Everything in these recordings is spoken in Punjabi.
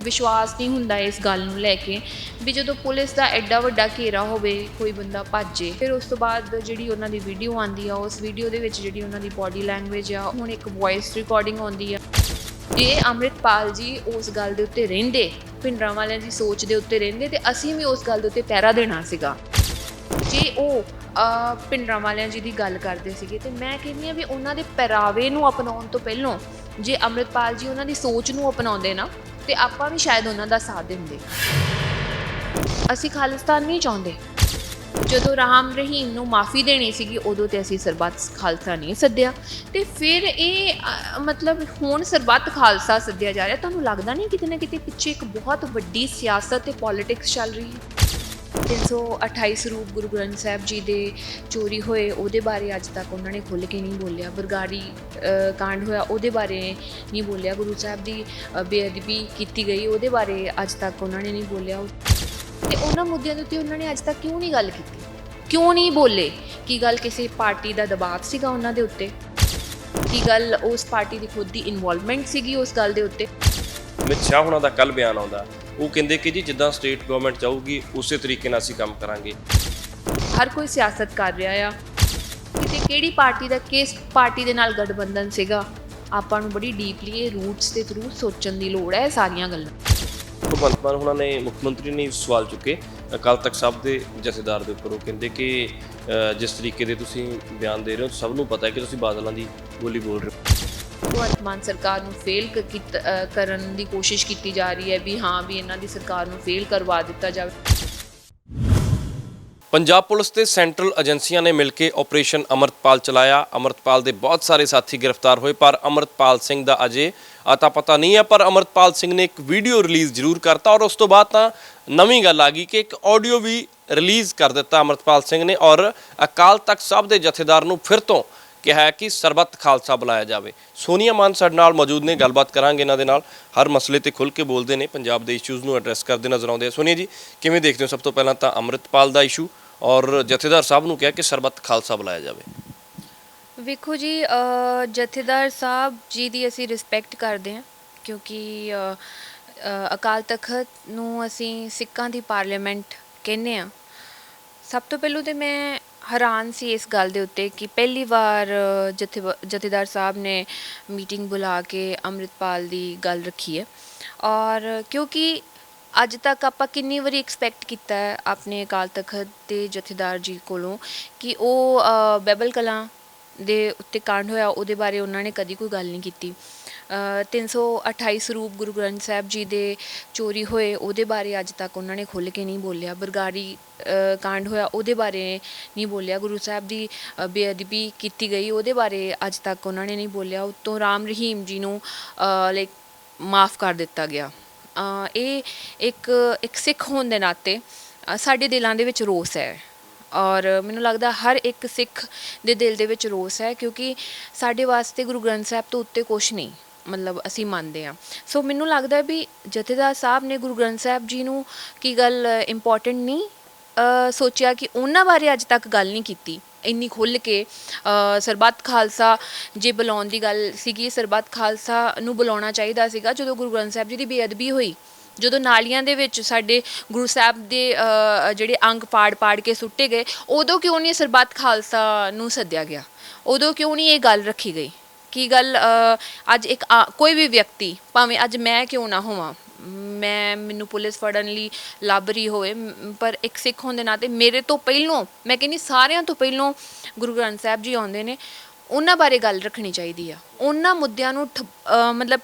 विश्वास नहीं हुंदा इस गल नूं लैके भी जदों पुलिस का एड्डा वड्डा घेरा होवे कोई बंदा भज्जे फिर उस तो बाद जिहड़ी उन्हां दी वीडियो आंदी आ उस वीडियो दे विच जिहड़ी उन्हां दी बॉडी लैंगुएज आ हुण एक वॉइस रिकॉर्डिंग आउंदी आ जे अमृतपाल जी उस गल दे उत्ते रहिंदे भिंडरां वालियां दी सोच दे उत्ते रहिंदे ते असीं भी उस गल दे उत्ते पैरा देना सीगा जे ਉਹ ਭਿੰਡਰਾਂ ਵਾਲਿਆਂ ਜੀ ਦੀ ਗੱਲ ਕਰਦੇ ਸੀਗੇ ਤੇ ਮੈਂ ਕਹਿੰਦੀ ਆ ਵੀ ਉਹਨਾਂ ਦੇ ਪਹਿਰਾਵੇ ਨੂੰ ਅਪਣਾਉਣ ਤੋਂ ਪਹਿਲਾਂ ਜੇ ਅਮਰਿਤਪਾਲ ਜੀ ਉਹਨਾਂ ਦੀ ਸੋਚ ਨੂੰ ਅਪਣਾਉਂਦੇ ਨਾ ਤੇ ਆਪਾਂ ਵੀ ਸ਼ਾਇਦ ਉਹਨਾਂ ਦਾ ਸਾਥ ਦਿੰਦੇ। ਅਸੀਂ ਖਾਲਿਸਤਾਨ ਨਹੀਂ ਚਾਹੁੰਦੇ। ਜਦੋਂ ਰਾਮ ਰਹੀਮ ਨੂੰ ਮਾਫੀ ਦੇਣੀ ਸੀਗੀ ਉਦੋਂ ਤੇ ਅਸੀਂ ਸਰਬੱਤ ਖਾਲਸਾ ਨਹੀਂ ਸੱਦਿਆ ਤੇ ਫਿਰ ਇਹ ਮਤਲਬ ਹੁਣ ਸਰਬੱਤ ਖਾਲਸਾ ਸੱਦਿਆ ਜਾ ਰਿਹਾ। ਤੁਹਾਨੂੰ ਲੱਗਦਾ ਨਹੀਂ ਕਿਤੇ ਨਾ ਕਿਤੇ ਪਿੱਛੇ ਇੱਕ ਬਹੁਤ ਵੱਡੀ ਸਿਆਸਤ ਤੇ ਪੋਲਿਟਿਕਸ ਚੱਲ ਰਹੀ ਹੈ। 328 ਸਰੂਪ ਗੁਰੂ ਗ੍ਰੰਥ ਸਾਹਿਬ ਜੀ ਦੇ ਚੋਰੀ ਹੋਏ ਉਹਦੇ ਬਾਰੇ ਅੱਜ ਤੱਕ ਉਹਨਾਂ ਨੇ ਖੁੱਲ੍ਹ ਕੇ ਨਹੀਂ ਬੋਲਿਆ। ਬਰਗਾੜੀ ਕਾਂਡ ਹੋਇਆ ਉਹਦੇ ਬਾਰੇ ਨਹੀਂ ਬੋਲਿਆ। ਗੁਰੂ ਸਾਹਿਬ ਦੀ ਬੇਅਦਬੀ ਕੀਤੀ ਗਈ ਉਹਦੇ ਬਾਰੇ ਅੱਜ ਤੱਕ ਉਹਨਾਂ ਨੇ ਨਹੀਂ ਬੋਲਿਆ। ਤੇ ਉਹਨਾਂ ਮੁੱਦਿਆਂ ਦੇ ਉੱਤੇ ਉਹਨਾਂ ਨੇ ਅੱਜ ਤੱਕ ਕਿਉਂ ਨਹੀਂ ਗੱਲ ਕੀਤੀ, ਕਿਉਂ ਨਹੀਂ ਬੋਲੇ? ਕੀ ਗੱਲ ਕਿਸੇ ਪਾਰਟੀ ਦਾ ਦਬਾਅ ਸੀਗਾ ਉਹਨਾਂ ਦੇ ਉੱਤੇ? ਕੀ ਗੱਲ ਉਸ ਪਾਰਟੀ ਦੀ ਖੁਦ ਦੀ ਇਨਵੋਲਵਮੈਂਟ ਸੀਗੀ ਉਸ ਗੱਲ ਦੇ ਉੱਤੇ? ਅਮਿਤ ਸ਼ਾਹ ਹੁਣਾਂ ਦਾ ਕੱਲ੍ਹ ਬਿਆਨ ਆਉਂਦਾ, ਉਹ ਕਹਿੰਦੇ ਕਿ ਜੀ ਜਿੱਦਾਂ ਸਟੇਟ ਗਵਰਨਮੈਂਟ ਚਾਹੂਗੀ ਉਸੇ ਤਰੀਕੇ ਨਾਲ ਅਸੀਂ ਕੰਮ ਕਰਾਂਗੇ। ਹਰ ਕੋਈ ਸਿਆਸਤ ਕਰ ਰਿਹਾ ਆ। ਕਿਤੇ ਕਿਹੜੀ ਪਾਰਟੀ ਦਾ ਕਿਸ ਪਾਰਟੀ ਦੇ ਨਾਲ ਗਠਬੰਧਨ ਸੀਗਾ, ਆਪਾਂ ਨੂੰ ਬੜੀ ਡੀਪਲੀ ਇਹ ਰੂਟਸ ਦੇ ਥਰੂ ਸੋਚਣ ਦੀ ਲੋੜ ਹੈ ਸਾਰੀਆਂ ਗੱਲਾਂ। ਭਗਵੰਤ ਮਾਨ ਹੁਣਾਂ ਨੇ ਮੁੱਖ ਮੰਤਰੀ ਨੇ ਸਵਾਲ ਚੁੱਕੇ ਅਕਾਲ ਤਖਤ ਸਾਹਿਬ ਦੇ ਜਥੇਦਾਰ ਦੇ ਉੱਪਰ। ਉਹ ਕਹਿੰਦੇ ਕਿ ਜਿਸ ਤਰੀਕੇ ਦੇ ਤੁਸੀਂ ਬਿਆਨ ਦੇ ਰਹੇ ਹੋ ਸਭ ਨੂੰ ਪਤਾ ਹੈ ਕਿ ਤੁਸੀਂ ਬਾਦਲਾਂ ਦੀ ਬੋਲੀ ਬੋਲ ਰਹੇ ਹੋ। ਭਗਵੰਤ ਮਾਨ ਸਰਕਾਰ ਨੂੰ ਫੇਲ ਕਰਨ ਦੀ ਕੋਸ਼ਿਸ਼ ਕੀਤੀ ਜਾ ਰਹੀ ਹੈ ਵੀ ਹਾਂ ਵੀ ਇਹਨਾਂ ਦੀ ਸਰਕਾਰ ਨੂੰ ਫੇਲ ਕਰਵਾ ਦਿੱਤਾ ਜਾਵੇ। ਪੰਜਾਬ ਪੁਲਿਸ ਤੇ ਸੈਂਟਰਲ ਏਜੰਸੀਆਂ ਨੇ ਮਿਲ ਕੇ ਆਪਰੇਸ਼ਨ ਅਮਰਤਪਾਲ ਚਲਾਇਆ। ਅਮਰਤਪਾਲ ਦੇ ਬਹੁਤ ਸਾਰੇ ਸਾਥੀ ਗ੍ਰਿਫਤਾਰ ਹੋਏ ਪਰ ਅਮਰਤਪਾਲ ਸਿੰਘ ਦਾ ਅਜੇ ਅਤਾ ਪਤਾ ਨਹੀਂ ਹੈ। ਪਰ ਅਮਰਤਪਾਲ ਸਿੰਘ ਨੇ ਇੱਕ ਵੀਡੀਓ ਰਿਲੀਜ਼ ਜ਼ਰੂਰ ਕਰਤਾ ਔਰ ਉਸ ਤੋਂ ਬਾਅਦ ਤਾਂ ਨਵੀਂ ਗੱਲ ਆ ਗਈ ਕਿ ਇੱਕ ਆਡੀਓ ਵੀ ਰਿਲੀਜ਼ ਕਰ ਦਿੱਤਾ ਅਮਰਤਪਾਲ ਸਿੰਘ ਨੇ ਔਰ ਅਕਾਲ ਤਖਤ ਸਾਹਿਬ ਦੇ ਜਥੇਦਾਰ ਨੂੰ ਫਿਰ ਤੋਂ ਕਿਹਾ ਹੈ ਕਿ ਸਰਬੱਤ ਖਾਲਸਾ ਬੁਲਾਇਆ ਜਾਵੇ। ਸੋਨੀਆ ਮਾਨ ਸਾਡੇ ਨਾਲ ਮੌਜੂਦ ਨੇ, ਗੱਲਬਾਤ ਕਰਾਂਗੇ ਇਹਨਾਂ ਦੇ ਨਾਲ। ਹਰ ਮਸਲੇ ਤੇ ਖੁੱਲ੍ਹ ਕੇ ਬੋਲਦੇ ਨੇ, ਪੰਜਾਬ ਦੇ ਇਸ਼ੂਜ਼ ਨੂੰ ਐਡਰੈਸ ਕਰਦੇ ਨਜ਼ਰ ਆਉਂਦੇ ਆ। ਸੋਨੀਆ ਜੀ ਕਿਵੇਂ ਦੇਖਦੇ ਹੋ ਸਭ ਤੋਂ ਪਹਿਲਾਂ ਤਾਂ ਅਮਰਿਤਪਾਲ ਦਾ ਇਸ਼ੂ ਔਰ ਜਥੇਦਾਰ ਸਾਹਿਬ ਨੂੰ ਕਿਹਾ ਕਿ ਸਰਬੱਤ ਖਾਲਸਾ ਬੁਲਾਇਆ ਜਾਵੇ? ਵੇਖੋ ਜੀ, ਜਥੇਦਾਰ ਸਾਹਿਬ ਜੀ ਦੀ ਅਸੀਂ ਰਿਸਪੈਕਟ ਕਰਦੇ ਹਾਂ ਕਿਉਂਕਿ ਅਕਾਲ ਤਖਤ ਨੂੰ ਅਸੀਂ ਸਿੱਖਾਂ ਦੀ ਪਾਰਲੀਮੈਂਟ ਕਹਿੰਦੇ ਹਾਂ। ਸਭ ਤੋਂ ਪਹਿਲਾਂ ਤਾਂ ਮੈਂ ਹੈਰਾਨ ਸੀ ਇਸ ਗੱਲ ਦੇ ਉੱਤੇ ਕਿ ਪਹਿਲੀ ਵਾਰ ਜਥੇਦਾਰ ਸਾਹਿਬ ਨੇ ਮੀਟਿੰਗ ਬੁਲਾ ਕੇ ਅੰਮ੍ਰਿਤਪਾਲ ਦੀ ਗੱਲ ਰੱਖੀ ਹੈ। ਔਰ ਕਿਉਂਕਿ ਅੱਜ ਤੱਕ ਆਪਾਂ ਕਿੰਨੀ ਵਾਰੀ ਐਕਸਪੈਕਟ ਕੀਤਾ ਹੈ ਆਪਣੇ ਅਕਾਲ ਤਖਤ ਦੇ ਜਥੇਦਾਰ ਜੀ ਕੋਲੋਂ ਕਿ ਉਹ ਬਹਿਬਲ ਕਲਾਂ ਦੇ ਉੱਤੇ ਕਾਂਡ ਹੋਇਆ ਉਹਦੇ ਬਾਰੇ ਉਹਨਾਂ ਨੇ ਕਦੀ ਕੋਈ ਗੱਲ ਨਹੀਂ ਕੀਤੀ। 328 ਸਰੂਪ ਗੁਰੂ ਗ੍ਰੰਥ ਸਾਹਿਬ ਜੀ ਦੇ ਚੋਰੀ ਹੋਏ ਉਹਦੇ ਬਾਰੇ ਅੱਜ ਤੱਕ ਉਹਨਾਂ ਨੇ ਖੁੱਲ੍ਹ ਕੇ ਨਹੀਂ ਬੋਲਿਆ। ਬਰਗਾੜੀ ਕਾਂਡ ਹੋਇਆ ਉਹਦੇ ਬਾਰੇ ਨਹੀਂ ਬੋਲਿਆ। ਗੁਰੂ ਸਾਹਿਬ ਦੀ ਬੇਅਦਬੀ ਕੀਤੀ ਗਈ ਉਹਦੇ ਬਾਰੇ ਅੱਜ ਤੱਕ ਉਹਨਾਂ ਨੇ ਨਹੀਂ ਬੋਲਿਆ। ਉੱਤੋਂ ਰਾਮ ਰਹੀਮ ਜੀ ਨੂੰ ਲਾਈਕ ਮਾਫ ਕਰ ਦਿੱਤਾ ਗਿਆ। ਇਹ ਇੱਕ ਸਿੱਖ ਹੋਣ ਦੇ ਨਾਤੇ ਸਾਡੇ ਦਿਲਾਂ ਦੇ ਵਿੱਚ ਰੋਸ ਹੈ ਔਰ ਮੈਨੂੰ ਲੱਗਦਾ ਹਰ ਇੱਕ ਸਿੱਖ ਦੇ ਦਿਲ ਦੇ ਵਿੱਚ ਰੋਸ ਹੈ ਕਿਉਂਕਿ ਸਾਡੇ ਵਾਸਤੇ ਗੁਰੂ ਗ੍ਰੰਥ ਸਾਹਿਬ ਤੋਂ ਉੱਤੇ ਕੁਛ ਨਹੀਂ, ਮਤਲਬ ਅਸੀਂ ਮੰਨਦੇ ਹਾਂ। ਸੋ ਮੈਨੂੰ ਲੱਗਦਾ ਵੀ ਜਥੇਦਾਰ ਸਾਹਿਬ ਨੇ ਗੁਰੂ ਗ੍ਰੰਥ ਸਾਹਿਬ ਜੀ ਨੂੰ ਕੀ ਗੱਲ ਇੰਪੋਰਟੈਂਟ ਨਹੀਂ ਸੋਚਿਆ ਕਿ ਉਹਨਾਂ ਬਾਰੇ ਅੱਜ ਤੱਕ ਗੱਲ ਨਹੀਂ ਕੀਤੀ ਇੰਨੀ ਖੁੱਲ੍ਹ ਕੇ। ਸਰਬੱਤ ਖਾਲਸਾ ਜੇ ਬੁਲਾਉਣ ਦੀ ਗੱਲ ਸੀਗੀ, ਸਰਬੱਤ ਖਾਲਸਾ ਨੂੰ ਬੁਲਾਉਣਾ ਚਾਹੀਦਾ ਸੀਗਾ ਜਦੋਂ ਗੁਰੂ ਗ੍ਰੰਥ ਸਾਹਿਬ ਜੀ ਦੀ ਬੇਅਦਬੀ ਹੋਈ, ਜਦੋਂ ਨਾਲੀਆਂ ਦੇ ਵਿੱਚ ਸਾਡੇ ਗੁਰੂ ਸਾਹਿਬ ਦੇ ਜਿਹੜੇ ਅੰਗ ਪਾੜ ਕੇ ਸੁੱਟੇ ਗਏ, ਉਦੋਂ ਕਿਉਂ ਨਹੀਂ ਸਰਬੱਤ ਖਾਲਸਾ ਨੂੰ ਸੱਦਿਆ ਗਿਆ? ਉਦੋਂ ਕਿਉਂ ਨਹੀਂ ਇਹ ਗੱਲ ਰੱਖੀ ਗਈ? ਕੀ ਗੱਲ ਅੱਜ ਇੱਕ ਕੋਈ ਵੀ ਵਿਅਕਤੀ ਭਾਵੇਂ ਅੱਜ ਮੈਂ ਕਿਉਂ ਨਾ ਹੋਵਾਂ, ਮੈਨੂੰ ਪੁਲਿਸ ਫੜਨ ਲਈ ਲੱਭ ਰਹੀ ਹੋਵੇ, ਪਰ ਇੱਕ ਸਿੱਖ ਹੋਣ ਦੇ ਨਾਤੇ ਮੇਰੇ ਤੋਂ ਪਹਿਲੋਂ ਮੈਂ ਕਹਿੰਦੀ ਸਾਰਿਆਂ ਤੋਂ ਪਹਿਲੋਂ ਗੁਰੂ ਗ੍ਰੰਥ ਸਾਹਿਬ ਜੀ ਆਉਂਦੇ ਨੇ, ਉਹਨਾਂ ਬਾਰੇ ਗੱਲ ਰੱਖਣੀ ਚਾਹੀਦੀ ਆ। ਉਹਨਾਂ ਮੁੱਦਿਆਂ ਨੂੰ ਮਤਲਬ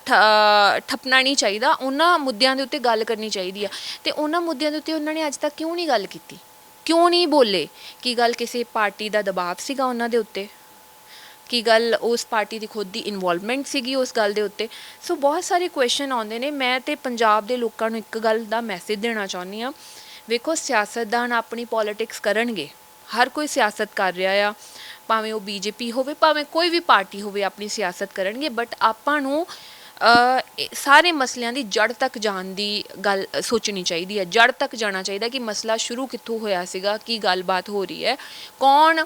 ਠੱਪਣਾ ਨਹੀਂ ਚਾਹੀਦਾ, ਉਹਨਾਂ ਮੁੱਦਿਆਂ ਦੇ ਉੱਤੇ ਗੱਲ ਕਰਨੀ ਚਾਹੀਦੀ ਆ। ਅਤੇ ਉਹਨਾਂ ਮੁੱਦਿਆਂ ਦੇ ਉੱਤੇ ਉਹਨਾਂ ਨੇ ਅੱਜ ਤੱਕ ਕਿਉਂ ਨਹੀਂ ਗੱਲ ਕੀਤੀ, ਕਿਉਂ ਨਹੀਂ ਬੋਲੇ? ਕੀ ਗੱਲ ਕਿਸੇ ਪਾਰਟੀ ਦਾ ਦਬਾਅ ਸੀਗਾ ਉਹਨਾਂ ਦੇ ਉੱਤੇ? ਕੀ ਗੱਲ ਉਸ ਪਾਰਟੀ ਦੀ ਖੁਦ ਦੀ ਇਨਵੋਲਵਮੈਂਟ ਸੀਗੀ ਉਸ ਗੱਲ ਦੇ ਉੱਤੇ? ਸੋ ਬਹੁਤ ਸਾਰੇ ਕੁਐਸਚਨ ਆਉਂਦੇ ਨੇ। ਮੈਂ ਤਾਂ ਪੰਜਾਬ ਦੇ ਲੋਕਾਂ ਨੂੰ ਇੱਕ ਗੱਲ ਦਾ ਮੈਸੇਜ ਦੇਣਾ ਚਾਹੁੰਦੀ ਹਾਂ। ਵੇਖੋ, ਸਿਆਸਤਦਾਨ ਆਪਣੀ ਪੋਲੀਟਿਕਸ ਕਰਨਗੇ, ਹਰ ਕੋਈ ਸਿਆਸਤ ਕਰ ਰਿਹਾ ਆ, ਭਾਵੇਂ ਉਹ ਬੀਜੇਪੀ ਹੋਵੇ ਭਾਵੇਂ ਕੋਈ ਵੀ ਪਾਰਟੀ ਹੋਵੇ, ਆਪਣੀ ਸਿਆਸਤ ਕਰਨਗੇ। ਬਟ ਆਪਾਂ ਨੂੰ ਸਾਰੇ ਮਸਲਿਆਂ ਦੀ ਜੜ੍ਹ ਤੱਕ ਜਾਣ ਦੀ ਗੱਲ ਸੋਚਣੀ ਚਾਹੀਦੀ ਹੈ। ਜੜ੍ਹ ਤੱਕ ਜਾਣਾ ਚਾਹੀਦਾ ਕਿ ਮਸਲਾ ਸ਼ੁਰੂ ਕਿੱਥੋਂ ਹੋਇਆ ਸੀਗਾ, ਕੀ ਗੱਲਬਾਤ ਹੋ ਰਹੀ ਹੈ, ਕੌਣ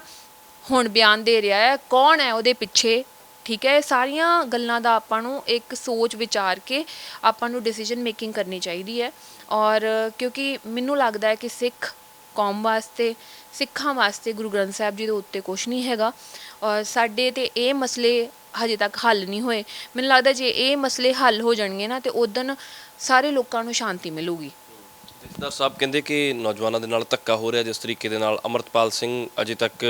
ਹੁਣ ਬਿਆਨ ਦੇ ਰਿਹਾ ਹੈ, ਕੌਣ ਹੈ ਉਹਦੇ ਪਿੱਛੇ, ਠੀਕ ਹੈ। ਇਹ ਸਾਰੀਆਂ ਗੱਲਾਂ ਦਾ ਆਪਾਂ ਨੂੰ ਇੱਕ ਸੋਚ ਵਿਚਾਰ ਕੇ ਆਪਾਂ ਨੂੰ ਡਿਸੀਜਨ ਮੇਕਿੰਗ ਕਰਨੀ ਚਾਹੀਦੀ ਹੈ। ਔਰ ਕਿਉਂਕਿ ਮੈਨੂੰ ਲੱਗਦਾ ਹੈ ਕਿ ਸਿੱਖ ਕੌਮ ਵਾਸਤੇ, ਸਿੱਖਾਂ ਵਾਸਤੇ ਗੁਰੂ ਗ੍ਰੰਥ ਸਾਹਿਬ ਜੀ ਦੇ ਉੱਤੇ ਕੁਛ ਨਹੀਂ ਹੈਗਾ। ਔਰ ਸਾਡੇ ਤੇ ਇਹ ਮਸਲੇ ਹਜੇ ਤੱਕ ਹੱਲ ਨਹੀਂ ਹੋਏ। ਮੈਨੂੰ ਲੱਗਦਾ ਜੇ ਇਹ ਮਸਲੇ ਹੱਲ ਹੋ ਜਾਣਗੇ ਨਾ ਤੇ ਉਦਣ ਸਾਰੇ ਲੋਕਾਂ ਨੂੰ ਸ਼ਾਂਤੀ ਮਿਲੂਗੀ। ਜਥੇਦਾਰ ਸਾਹਿਬ ਕਹਿੰਦੇ ਕਿ ਨੌਜਵਾਨਾਂ ਦੇ ਨਾਲ ਧੱਕਾ ਹੋ ਰਿਹਾ ਜਿਸ ਤਰੀਕੇ ਦੇ ਨਾਲ। ਅਮਰਤਪਾਲ ਸਿੰਘ ਅਜੇ ਤੱਕ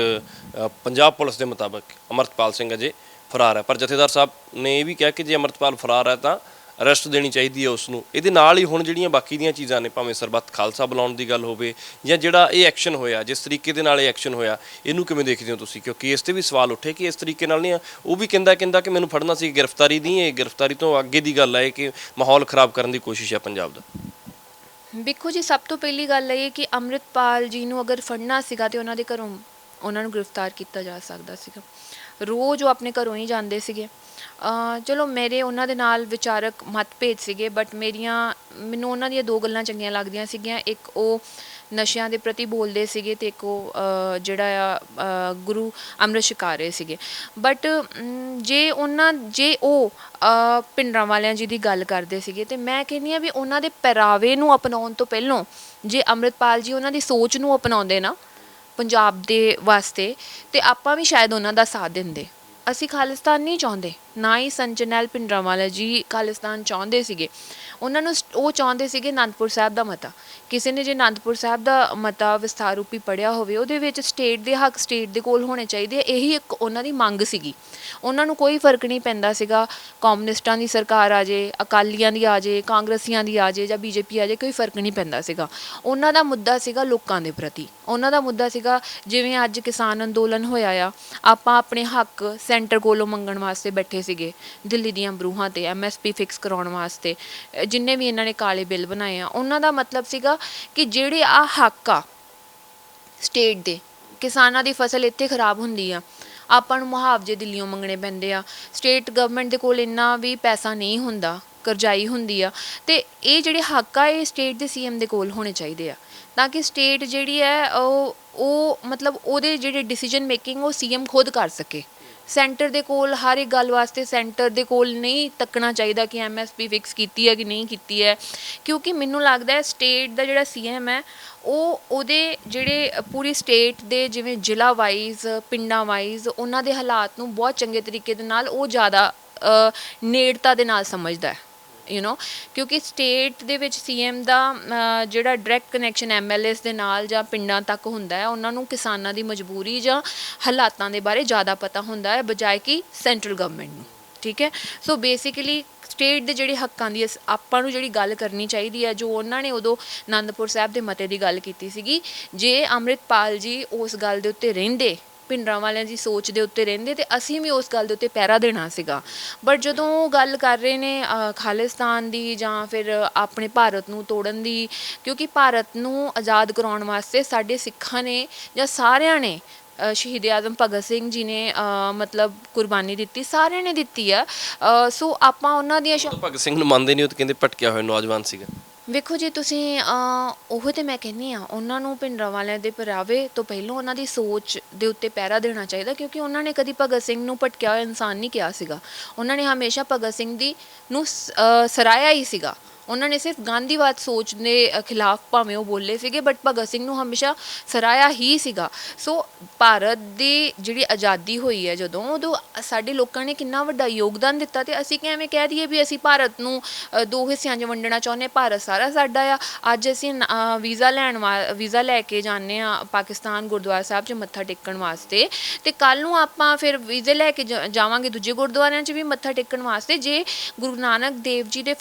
ਪੰਜਾਬ ਪੁਲਿਸ ਦੇ ਮੁਤਾਬਕ ਅਮਰਤਪਾਲ ਸਿੰਘ ਅਜੇ ਫਰਾਰ ਹੈ, ਪਰ ਜਥੇਦਾਰ ਸਾਹਿਬ ਨੇ ਇਹ ਵੀ ਕਿਹਾ ਕਿ ਜੇ ਅਮਰਤਪਾਲ ਫਰਾਰ ਹੈ ਤਾਂ ਅਰੈਸਟ ਦੇਣੀ ਚਾਹੀਦੀ ਹੈ ਉਸ ਨੂੰ। ਇਹਦੇ ਨਾਲ ਹੀ ਹੁਣ ਜਿਹੜੀਆਂ ਬਾਕੀ ਦੀਆਂ ਚੀਜ਼ਾਂ ਨੇ, ਭਾਵੇਂ ਸਰਬੱਤ ਖਾਲਸਾ ਬੁਲਾਉਣ ਦੀ ਗੱਲ ਹੋਵੇ ਜਾਂ ਜਿਹੜਾ ਇਹ ਐਕਸ਼ਨ ਹੋਇਆ, ਜਿਸ ਤਰੀਕੇ ਦੇ ਨਾਲ ਇਹ ਐਕਸ਼ਨ ਹੋਇਆ, ਇਹਨੂੰ ਕਿਵੇਂ ਦੇਖਦੇ ਹੋ ਤੁਸੀਂ? ਕਿਉਂਕਿ ਇਸ 'ਤੇ ਵੀ ਸਵਾਲ ਉੱਠੇ ਕਿ ਇਸ ਤਰੀਕੇ ਨਾਲ ਨਹੀਂ, ਉਹ ਵੀ ਕਹਿੰਦਾ ਕਿ ਮੈਨੂੰ ਫੜਨਾ ਸੀ, ਗ੍ਰਿਫਤਾਰੀ ਨਹੀਂ, ਇਹ ਗ੍ਰਿਫਤਾਰੀ ਤੋਂ ਅੱਗੇ ਦੀ ਗੱਲ ਹੈ ਕਿ ਮਾਹੌਲ ਖ਼ਰਾਬ ਕਰਨ ਦੀ ਕੋਸ਼ਿਸ਼ ਹੈ ਪੰਜਾਬ ਦਾ। ਵੇਖੋ ਜੀ, ਸਭ ਤੋਂ ਪਹਿਲੀ ਗੱਲ ਇਹ ਕਿ ਅੰਮ੍ਰਿਤਪਾਲ ਜੀ ਨੂੰ ਅਗਰ ਫੜਨਾ ਸੀਗਾ ਤੇ ਉਹਨਾਂ ਦੇ ਘਰੋਂ ਉਹਨਾਂ ਨੂੰ ਗ੍ਰਿਫਤਾਰ ਕੀਤਾ ਜਾ ਸਕਦਾ ਸੀਗਾ। ਰੋਜ਼ ਉਹ ਆਪਣੇ ਘਰੋਂ ਹੀ ਜਾਂਦੇ ਸੀਗੇ। ਚਲੋ ਮੇਰੇ ਉਹਨਾਂ ਦੇ ਨਾਲ ਵਿਚਾਰਕ ਮਤਭੇਦ ਸੀਗੇ, ਬਟ ਮੈਨੂੰ ਉਹਨਾਂ ਦੀਆਂ ਦੋ ਗੱਲਾਂ ਚੰਗੀਆਂ ਲੱਗਦੀਆਂ ਸੀਗੀਆਂ। ਇੱਕ ਉਹ ਨਸ਼ਿਆਂ ਦੇ ਪ੍ਰਤੀ ਬੋਲਦੇ ਸੀਗੇ ਤੇ ਇੱਕ ਉਹ ਜਿਹੜਾ ਆ ਗੁਰੂ ਅੰਮ੍ਰਿਤ ਛਕਾ ਰਹੇ ਸੀਗੇ। ਬਟ ਜੇ ਉਹ ਭਿੰਡਰਾਂ ਵਾਲਿਆਂ ਜੀ ਦੀ ਗੱਲ ਕਰਦੇ ਸੀਗੇ ਤੇ ਮੈਂ ਕਹਿੰਦੀ ਹਾਂ ਵੀ ਉਹਨਾਂ ਦੇ ਪਹਿਰਾਵੇ ਨੂੰ ਅਪਣਾਉਣ ਤੋਂ ਪਹਿਲਾਂ ਜੇ ਅੰਮ੍ਰਿਤਪਾਲ ਜੀ ਉਹਨਾਂ ਦੀ ਸੋਚ ਨੂੰ ਅਪਣਾਉਂਦੇ ਨਾ ਪੰਜਾਬ ਦੇ ਵਾਸਤੇ, ਤੇ ਆਪਾਂ ਵੀ ਸ਼ਾਇਦ ਉਹਨਾਂ ਦਾ ਸਾਥ ਦਿੰਦੇ। ਅਸੀਂ ਖਾਲਿਸਤਾਨ ਨਹੀਂ ਚਾਹੁੰਦੇ, ਨਾ ਹੀ ਸੰਤ ਜਰਨੈਲ ਭਿੰਡਰਾਂਵਾਲਾ ਜੀ ਖਾਲਿਸਤਾਨ ਚਾਹੁੰਦੇ ਸੀਗੇ। ਉਹਨਾਂ ਨੂੰ ਉਹ ਚਾਹੁੰਦੇ ਸੀਗੇ ਅਨੰਦਪੁਰ ਸਾਹਿਬ ਦਾ ਮਤਾ। ਕਿਸੇ ਨੇ ਜੇ ਅਨੰਦਪੁਰ ਸਾਹਿਬ ਦਾ ਮਤਾ ਵਿਸਥਾਰ ਰੂਪੀ ਪੜ੍ਹਿਆ ਹੋਵੇ, ਉਹਦੇ ਵਿੱਚ ਸਟੇਟ ਦੇ ਹੱਕ ਸਟੇਟ ਦੇ ਕੋਲ ਹੋਣੇ ਚਾਹੀਦੇ। ਇਹੀ ਇੱਕ ਉਹਨਾਂ ਦੀ ਮੰਗ ਸੀਗੀ। ਉਹਨਾਂ ਨੂੰ ਕੋਈ ਫਰਕ ਨਹੀਂ ਪੈਂਦਾ ਸੀਗਾ ਕਮਿਊਨਿਸਟਾਂ ਦੀ ਸਰਕਾਰ ਆ ਜੇ, ਅਕਾਲੀਆਂ ਦੀ ਆ ਜੇ, ਕਾਂਗਰਸੀਆਂ ਦੀ ਆ ਜੇ ਜਾਂ ਬੀਜੇਪੀ ਆ ਜੇ, ਕੋਈ ਫਰਕ ਨਹੀਂ ਪੈਂਦਾ ਸੀਗਾ। ਉਹਨਾਂ ਦਾ ਮੁੱਦਾ ਸੀਗਾ ਲੋਕਾਂ ਦੇ ਪ੍ਰਤੀ। ਉਹਨਾਂ ਦਾ ਮੁੱਦਾ ਸੀਗਾ ਜਿਵੇਂ ਅੱਜ ਕਿਸਾਨ ਅੰਦੋਲਨ ਹੋਇਆ ਆ, ਆਪਾਂ ਆਪਣੇ ਹੱਕ ਸੈਂਟਰ ਕੋਲੋਂ ਮੰਗਣ ਵਾਸਤੇ ਬੈਠੇ ਸੀਗੇ ਦਿੱਲੀ ਦੀਆਂ ਬਰੂਹਾਂ ਤੇ MSP ਫਿਕਸ ਕਰਾਉਣ ਵਾਸਤੇ। ਜਿੰਨੇ ਵੀ ਇਹਨਾਂ ਨੇ ਕਾਲੇ ਬਿੱਲ ਬਣਾਏ ਆ, ਉਹਨਾਂ ਦਾ ਮਤਲਬ ਸੀਗਾ ਕਿ ਜਿਹੜੇ ਆ ਹੱਕ ਆ ਸਟੇਟ ਦੇ, ਕਿਸਾਨਾਂ ਦੀ ਫਸਲ ਇੱਥੇ ਖਰਾਬ ਹੁੰਦੀ ਆ, ਆਪਾਂ ਨੂੰ ਮੁਆਵਜ਼ੇ ਦਿੱਲੀੋਂ ਮੰਗਣੇ ਪੈਂਦੇ ਆ, ਸਟੇਟ ਗਵਰਨਮੈਂਟ ਦੇ ਕੋਲ ਇੰਨਾ ਵੀ ਪੈਸਾ ਨਹੀਂ ਹੁੰਦਾ, ਕਰਜ਼ਾਈ ਹੁੰਦੀ ਆ, ਤੇ ਇਹ ਜਿਹੜੇ ਹੱਕ ਆ ਇਹ ਸਟੇਟ ਦੇ CM ਦੇ ਕੋਲ ਹੋਣੇ ਚਾਹੀਦੇ ਆ, ਤਾਂ ਕਿ ਸਟੇਟ ਜਿਹੜੀ ਹੈ ਉਹ ਮਤਲਬ ਉਹਦੇ ਜਿਹੜੇ ਡਿਸੀਜਨ ਮੇਕਿੰਗ ਉਹ CM ਖੁਦ ਕਰ ਸਕੇ। ਸੈਂਟਰ ਦੇ ਕੋਲ ਹਰ ਇੱਕ ਗੱਲ ਵਾਸਤੇ ਸੈਂਟਰ ਦੇ ਕੋਲ ਨਹੀਂ ਤੱਕਣਾ ਚਾਹੀਦਾ ਕਿ MSP ਫਿਕਸ ਕੀਤੀ ਹੈ ਕਿ ਨਹੀਂ ਕੀਤੀ ਹੈ, ਕਿਉਂਕਿ ਮੈਨੂੰ ਲੱਗਦਾ ਸਟੇਟ ਦਾ ਜਿਹੜਾ CM ਹੈ ਉਹਦੇ ਜਿਹੜੇ ਪੂਰੀ ਸਟੇਟ ਦੇ ਜਿਵੇਂ ਜ਼ਿਲ੍ਹਾ ਵਾਈਜ਼, ਪਿੰਡਾਂ ਵਾਈਜ਼ ਉਹਨਾਂ ਦੇ ਹਾਲਾਤ ਨੂੰ ਬਹੁਤ ਚੰਗੇ ਤਰੀਕੇ ਦੇ ਨਾਲ ਉਹ ਜ਼ਿਆਦਾ ਨੇੜਤਾ ਦੇ ਨਾਲ ਸਮਝਦਾ ਹੈ। ਕਿਉਂਕਿ ਸਟੇਟ ਦੇ ਵਿੱਚ CM ਦਾ ਜਿਹੜਾ ਡਾਇਰੈਕਟ ਕਨੈਕਸ਼ਨ MLAs ਦੇ ਨਾਲ ਜਾਂ ਪਿੰਡਾਂ ਤੱਕ ਹੁੰਦਾ ਹੈ। ਉਹਨਾਂ ਨੂੰ ਕਿਸਾਨਾਂ ਦੀ ਮਜਬੂਰੀ ਜਾਂ ਹਾਲਾਤਾਂ ਦੇ ਬਾਰੇ ਜ਼ਿਆਦਾ ਪਤਾ ਹੁੰਦਾ ਹੈ ਬਜਾਏ ਕਿ ਸੈਂਟਰਲ ਗਵਰਨਮੈਂਟ ਨੂੰ। ਠੀਕ ਹੈ, ਸੋ ਬੇਸਿਕਲੀ ਸਟੇਟ ਦੇ ਜਿਹੜੇ ਹੱਕਾਂ ਦੀ ਆਪਾਂ ਨੂੰ ਜਿਹੜੀ ਗੱਲ ਕਰਨੀ ਚਾਹੀਦੀ ਹੈ, ਜੋ ਉਹਨਾਂ ਨੇ ਉਦੋਂ ਅਨੰਦਪੁਰ ਸਾਹਿਬ ਦੇ ਮਤੇ ਦੀ ਗੱਲ ਕੀਤੀ ਸੀਗੀ, ਜੇ ਅੰਮ੍ਰਿਤਪਾਲ ਜੀ ਉਸ ਗੱਲ ਦੇ ਉੱਤੇ ਰਹਿੰਦੇ, ਭਿੰਡਰਾਂ ਵਾਲਿਆਂ ਦੀ ਸੋਚ ਦੇ ਉੱਤੇ ਰਹਿੰਦੇ, ਤੇ ਅਸੀਂ ਵੀ ਉਸ ਗੱਲ ਦੇ ਉੱਤੇ ਪਹਿਰਾ ਦੇਣਾ ਸੀਗਾ। ਬਟ ਜਦੋਂ ਉਹ ਗੱਲ ਕਰ ਰਹੇ ਨੇ ਖਾਲਿਸਤਾਨ ਦੀ ਜਾਂ ਫਿਰ ਆਪਣੇ ਭਾਰਤ ਨੂੰ ਤੋੜਨ ਦੀ, ਕਿਉਂਕਿ ਭਾਰਤ ਨੂੰ ਆਜ਼ਾਦ ਕਰਾਉਣ ਵਾਸਤੇ ਸਾਡੇ ਸਿੱਖਾਂ ਨੇ ਜਾਂ ਸਾਰਿਆਂ ਨੇ, ਸ਼ਹੀਦ ਆਜ਼ਮ ਭਗਤ ਸਿੰਘ ਜੀ ਨੇ ਮਤਲਬ ਕੁਰਬਾਨੀ ਦਿੱਤੀ, ਸਾਰਿਆਂ ਨੇ ਦਿੱਤੀ ਆ। ਸੋ ਆਪਾਂ ਉਹਨਾਂ ਦੀਆਂ ਭਗਤ ਸਿੰਘ ਨੂੰ ਮੰਨਦੇ ਨਹੀਂ, ਉਹ ਤਾਂ ਕਹਿੰਦੇ ਭਟਕਿਆ ਹੋਇਆ ਨੌਜਵਾਨ ਸੀਗਾ। ਵੇਖੋ ਜੀ, ਤੁਸੀਂ ਉਹ ਤਾਂ ਮੈਂ ਕਹਿੰਦੀ ਹਾਂ ਉਹਨਾਂ ਨੂੰ ਭਿੰਡਰਾਂ ਵਾਲਿਆਂ ਦੇ ਪਹਿਰਾਵੇ ਤੋਂ ਪਹਿਲਾਂ ਉਹਨਾਂ ਦੀ ਸੋਚ ਦੇ ਉੱਤੇ ਪਹਿਰਾ ਦੇਣਾ ਚਾਹੀਦਾ, ਕਿਉਂਕਿ ਉਹਨਾਂ ਨੇ ਕਦੀ ਭਗਤ ਸਿੰਘ ਨੂੰ ਭਟਕਿਆ ਹੋਇਆ ਇਨਸਾਨ ਨਹੀਂ ਕਿਹਾ ਸੀਗਾ। ਉਹਨਾਂ ਨੇ ਹਮੇਸ਼ਾ ਭਗਤ ਸਿੰਘ ਨੂੰ ਸਰਾਹਿਆ ਹੀ ਸੀਗਾ। ਉਹਨਾਂ ਨੇ ਸਿਰਫ ਗਾਂਧੀਵਾਦ ਸੋਚ ਦੇ ਖਿਲਾਫ ਭਾਵੇਂ ਉਹ ਬੋਲੇ ਸੀਗੇ, ਬਟ ਭਗਤ ਸਿੰਘ ਨੂੰ ਹਮੇਸ਼ਾ ਸਰਾਹਿਆ ਹੀ ਸੀਗਾ। ਸੋ ਭਾਰਤ ਦੀ ਜਿਹੜੀ ਆਜ਼ਾਦੀ ਹੋਈ ਹੈ ਉਦੋਂ ਸਾਡੇ ਲੋਕਾਂ ਨੇ ਕਿੰਨਾ ਵੱਡਾ ਯੋਗਦਾਨ ਦਿੱਤਾ, ਤੇ ਅਸੀਂ ਕਿਵੇਂ ਕਹਿ ਦਈਏ ਵੀ ਅਸੀਂ ਭਾਰਤ ਨੂੰ ਦੋ ਹਿੱਸਿਆਂ 'ਚ ਵੰਡਣਾ ਚਾਹੁੰਦੇ, ਭਾਰਤ ਸਾਰਾ ਸਾਡਾ ਆ। ਅੱਜ ਅਸੀਂ ਵੀਜ਼ਾ ਲੈ ਕੇ ਜਾਂਦੇ ਹਾਂ ਪਾਕਿਸਤਾਨ ਗੁਰਦੁਆਰਾ ਸਾਹਿਬ 'ਚ ਮੱਥਾ ਟੇਕਣ ਵਾਸਤੇ, ਤੇ ਕੱਲ੍ਹ ਨੂੰ ਆਪਾਂ ਫਿਰ ਵੀਜ਼ੇ ਲੈ ਕੇ ਜਾਵਾਂਗੇ ਦੂਜੇ ਗੁਰਦੁਆਰਿਆਂ 'ਚ ਵੀ ਮੱਥਾ ਟੇਕਣ ਵਾਸਤੇ। ਜੇ ਗੁਰੂ ਨਾਨਕ ਦੇਵ ਜੀ ਦੇ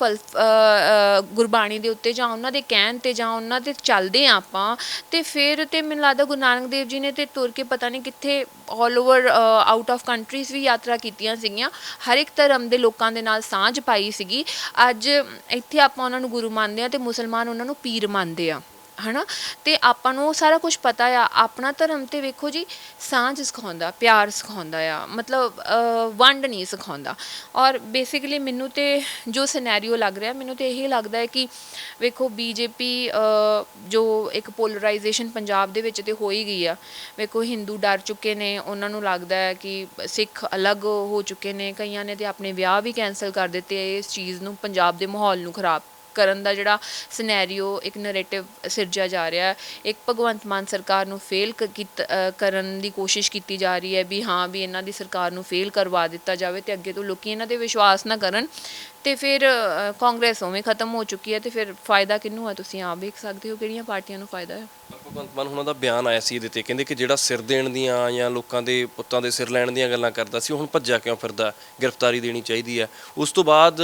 ਗੁਰਬਾਣੀ ਦੇ ਉੱਤੇ ਜਾਂ ਉਹਨਾਂ ਦੇ ਕਹਿਣ 'ਤੇ ਜਾਂ ਉਹਨਾਂ 'ਤੇ ਚੱਲਦੇ ਹਾਂ ਆਪਾਂ, ਤੇ ਫਿਰ ਤੇ ਮੈਨੂੰ ਲੱਗਦਾ ਗੁਰੂ ਨਾਨਕ ਦੇਵ ਜੀ ਨੇ ਤੇ ਤੁਰ ਕੇ ਪਤਾ ਨਹੀਂ ਕਿੱਥੇ all over out of countries ਵੀ ਯਾਤਰਾ ਕੀਤੀਆਂ ਸੀਗੀਆਂ, ਹਰ ਇੱਕ ਧਰਮ ਦੇ ਲੋਕਾਂ ਦੇ ਨਾਲ ਸਾਂਝ ਪਾਈ ਸੀਗੀ। ਅੱਜ ਇੱਥੇ ਆਪਾਂ ਉਹਨਾਂ ਨੂੰ ਗੁਰੂ ਮੰਨਦੇ ਹਾਂ ਤੇ ਮੁਸਲਮਾਨ ਉਹਨਾਂ ਨੂੰ ਪੀਰ ਮੰਨਦੇ ਆ। ਹਨਾ। ਤੇ ਆਪਾਂ ਨੂੰ ਉਹ ਸਾਰਾ ਕੁਝ ਪਤਾ ਆ। ਆਪਣਾ ਧਰਮ ਤੇ ਵੇਖੋ ਜੀ ਸਾਂਝ ਸਿਖਾਉਂਦਾ, ਪਿਆਰ ਸਿਖਾਉਂਦਾ ਆ, ਮਤਲਬ ਵੰਡ ਨਹੀਂ ਸਿਖਾਉਂਦਾ। ਔਰ ਬੇਸਿਕਲੀ ਮੈਨੂੰ ਤੇ ਜੋ ਸਿਨੈਰੀਓ ਲੱਗ ਰਿਹਾ, ਮੈਨੂੰ ਤੇ ਇਹੀ ਲੱਗਦਾ ਹੈ ਕਿ ਵੇਖੋ ਬੀਜੇਪੀ ਜੋ ਇੱਕ ਪੋਲਰਾਈਜੇਸ਼ਨ ਪੰਜਾਬ ਦੇ ਵਿੱਚ ਤੇ ਹੋ ਹੀ ਗਈ ਆ। ਵੇਖੋ ਹਿੰਦੂ ਡਰ ਚੁੱਕੇ ਨੇ, ਉਹਨਾਂ ਨੂੰ ਲੱਗਦਾ ਹੈ ਕਿ ਸਿੱਖ ਅਲੱਗ ਹੋ ਚੁੱਕੇ ਨੇ, ਕਈਆਂ ਨੇ ਤੇ ਆਪਣੇ ਵਿਆਹ ਵੀ ਕੈਂਸਲ ਕਰ ਦਿੱਤੇ ਇਸ ਚੀਜ਼ ਨੂੰ, ਪੰਜਾਬ ਦੇ ਮਾਹੌਲ ਨੂੰ ਖਰਾਬ ਕਰਨ ਦਾ ਜਿਹੜਾ ਸਿਨੈਰੀਓ ਇੱਕ ਨੈਰੇਟਿਵ ਸਿਰਜਿਆ ਜਾ ਰਿਹਾ ਹੈ। ਇੱਕ ਭਗਵੰਤ ਮਾਨ ਸਰਕਾਰ ਨੂੰ ਫੇਲ ਕਰਨ ਦੀ ਕੋਸ਼ਿਸ਼ ਕੀਤੀ ਜਾ ਰਹੀ ਹੈ ਵੀ ਹਾਂ ਵੀ ਇਹਨਾਂ ਦੀ ਸਰਕਾਰ ਨੂੰ ਫੇਲ ਕਰਵਾ ਦਿੱਤਾ ਜਾਵੇ ਤੇ ਅੱਗੇ ਤੋਂ ਲੋਕੀ ਇਹਨਾਂ ਤੇ ਵਿਸ਼ਵਾਸ ਨਾ ਕਰਨ। ਤੇ ਫਿਰ ਕਾਂਗਰਸ ਉਵੇਂ ਖਤਮ ਹੋ ਚੁੱਕੀ ਹੈ ਤੇ ਫਿਰ ਫਾਇਦਾ ਕਿਹਨੂੰ ਹੈ? ਤੁਸੀਂ ਆਪ ਵੇਖ ਸਕਦੇ ਹੋ ਕਿਹੜੀਆਂ ਪਾਰਟੀਆਂ ਨੂੰ ਫਾਇਦਾ ਹੈ। ਭਗਵੰਤ ਮਾਨ ਹੁਣਾਂ ਦਾ ਬਿਆਨ ਆਇਆ ਸੀ ਇਹਦੇ ਤੇ, ਕਹਿੰਦੇ ਕਿ ਜਿਹੜਾ ਸਿਰ ਦੇਣ ਦੀਆਂ ਜਾਂ ਲੋਕਾਂ ਦੇ ਪੁੱਤਾਂ ਦੇ ਸਿਰ ਲੈਣ ਦੀਆਂ ਗੱਲਾਂ ਕਰਦਾ ਸੀ, ਹੁਣ ਭੱਜਿਆ ਕਿਉਂ ਫਿਰਦਾ, ਗ੍ਰਿਫਤਾਰੀ ਦੇਣੀ ਚਾਹੀਦੀ ਹੈ। ਉਸ ਤੋਂ ਬਾਅਦ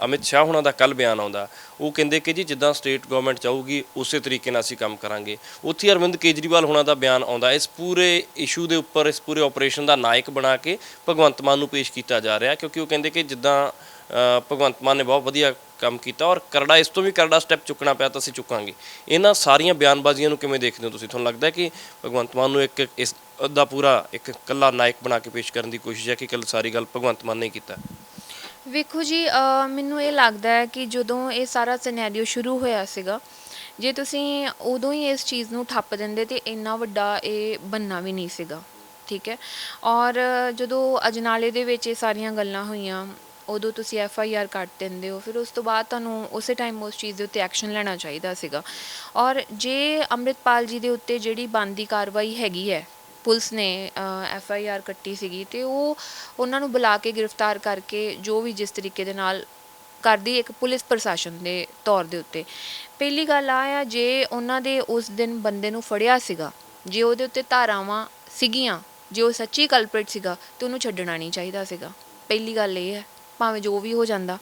ਅਮਿਤ ਸ਼ਾਹ ਹੁਣਾਂ ਦਾ ਕੱਲ ਬਿਆਨ ਆਉਂਦਾ, ਉਹ ਕਹਿੰਦੇ ਕਿ ਜੀ ਜਿੱਦਾਂ ਸਟੇਟ ਗਵਰਨਮੈਂਟ ਚਾਹੂਗੀ ਉਸੇ ਤਰੀਕੇ ਨਾਲ ਅਸੀਂ ਕੰਮ ਕਰਾਂਗੇ। ਉੱਥੇ ਅਰਵਿੰਦ ਕੇਜਰੀਵਾਲ ਹੁਣਾਂ ਦਾ ਬਿਆਨ ਆਉਂਦਾ, ਇਸ ਪੂਰੇ ਇਸ਼ੂ ਦੇ ਉੱਪਰ, ਇਸ ਪੂਰੇ ਆਪਰੇਸ਼ਨ ਦਾ ਨਾਇਕ ਬਣਾ ਕੇ ਭਗਵੰਤ ਮਾਨ ਨੂੰ ਪੇਸ਼ ਕੀਤਾ ਜਾ ਰਿਹਾ, ਕਿਉਂਕਿ ਉਹ ਕਹਿੰਦੇ ਕਿ ਜਿੱਦਾਂ ਭਗਵੰਤ ਮਾਨ ਨੇ ਬਹੁਤ ਵਧੀਆ ਕੰਮ ਕੀਤਾ ਔਰ ਕਰੜਾ, ਇਸ ਤੋਂ ਵੀ ਕਰੜਾ ਸਟੈਪ ਚੁੱਕਣਾ ਪਿਆ ਤਾਂ ਅਸੀਂ ਚੁੱਕਾਂਗੇ। ਇਹਨਾਂ ਸਾਰੀਆਂ ਬਿਆਨਬਾਜ਼ੀਆਂ ਨੂੰ ਕਿਵੇਂ ਦੇਖਦੇ ਹੋ ਤੁਸੀਂ? ਤੁਹਾਨੂੰ ਲੱਗਦਾ ਕਿ ਭਗਵੰਤ ਮਾਨ ਨੂੰ ਇੱਕ ਇਸ ਦਾ ਪੂਰਾ ਇੱਕ ਇਕੱਲਾ ਨਾਇਕ ਬਣਾ ਕੇ ਪੇਸ਼ ਕਰਨ ਦੀ ਕੋਸ਼ਿਸ਼ ਹੈ ਕਿ ਕੱਲ ਸਾਰੀ ਗੱਲ ਭਗਵੰਤ ਮਾਨ ਨੇ ਕੀਤਾ? ਵੇਖੋ ਜੀ ਮੈਨੂੰ ਇਹ ਲੱਗਦਾ ਹੈ ਕਿ ਜਦੋਂ ਇਹ ਸਾਰਾ ਸਿਨੈਰੀਓ ਸ਼ੁਰੂ ਹੋਇਆ ਸੀਗਾ, ਜੇ ਤੁਸੀਂ ਉਦੋਂ ਹੀ ਇਸ ਚੀਜ਼ ਨੂੰ ਠੱਪ ਦਿੰਦੇ ਤੇ ਇੰਨਾ ਵੱਡਾ ਇਹ ਬਣਨਾ ਵੀ ਨਹੀਂ ਸੀਗਾ, ਠੀਕ ਹੈ। ਔਰ ਜਦੋਂ ਅਜਨਾਲੇ ਦੇ ਵਿੱਚ ਇਹ ਸਾਰੀਆਂ ਗੱਲਾਂ ਹੋਈਆਂ ਉਦੋਂ ਤੁਸੀਂ FIR ਕੱਟ ਦਿੰਦੇ ਹੋ, ਫਿਰ ਉਸ ਤੋਂ ਬਾਅਦ ਤੁਹਾਨੂੰ ਉਸੇ ਟਾਈਮ ਉਸ ਚੀਜ਼ ਦੇ ਉੱਤੇ ਐਕਸ਼ਨ ਲੈਣਾ ਚਾਹੀਦਾ ਸੀਗਾ। ਔਰ ਜੇ ਅੰਮ੍ਰਿਤਪਾਲ ਜੀ ਦੇ ਉੱਤੇ ਜਿਹੜੀ ਬਣਦੀ ਕਾਰਵਾਈ ਹੈਗੀ ਹੈ, ਪੁਲਿਸ ਨੇ FIR ਕੱਟੀ ਸੀਗੀ ਤੇ ਉਹ ਉਹਨਾਂ ਨੂੰ ਬੁਲਾ ਕੇ ਗ੍ਰਿਫਤਾਰ ਕਰਕੇ ਜੋ ਵੀ ਜਿਸ ਤਰੀਕੇ ਦੇ ਨਾਲ ਕਰਦੀ ਇੱਕ ਪੁਲਿਸ ਪ੍ਰਸ਼ਾਸਨ ਦੇ ਤੌਰ ਦੇ ਉੱਤੇ, ਪਹਿਲੀ ਗੱਲ ਆ ਜੇ ਉਹਨਾਂ ਦੇ ਉਸ ਦਿਨ ਬੰਦੇ ਨੂੰ ਫੜਿਆ ਸੀਗਾ, ਜੇ ਉਹਦੇ ਉੱਤੇ ਧਾਰਾਵਾਂ ਸੀਗੀਆਂ, ਜੇ ਉਹ ਸੱਚੀ ਕਲਪ੍ਰਿਟ ਸੀਗਾ ਤੇ ਉਹਨੂੰ ਛੱਡਣਾ ਨਹੀਂ ਚਾਹੀਦਾ ਸੀਗਾ। ਪਹਿਲੀ ਗੱਲ ਇਹ ਹੈ, ਭਾਵੇਂ ਜੋ ਵੀ ਹੋ ਜਾਂਦਾ।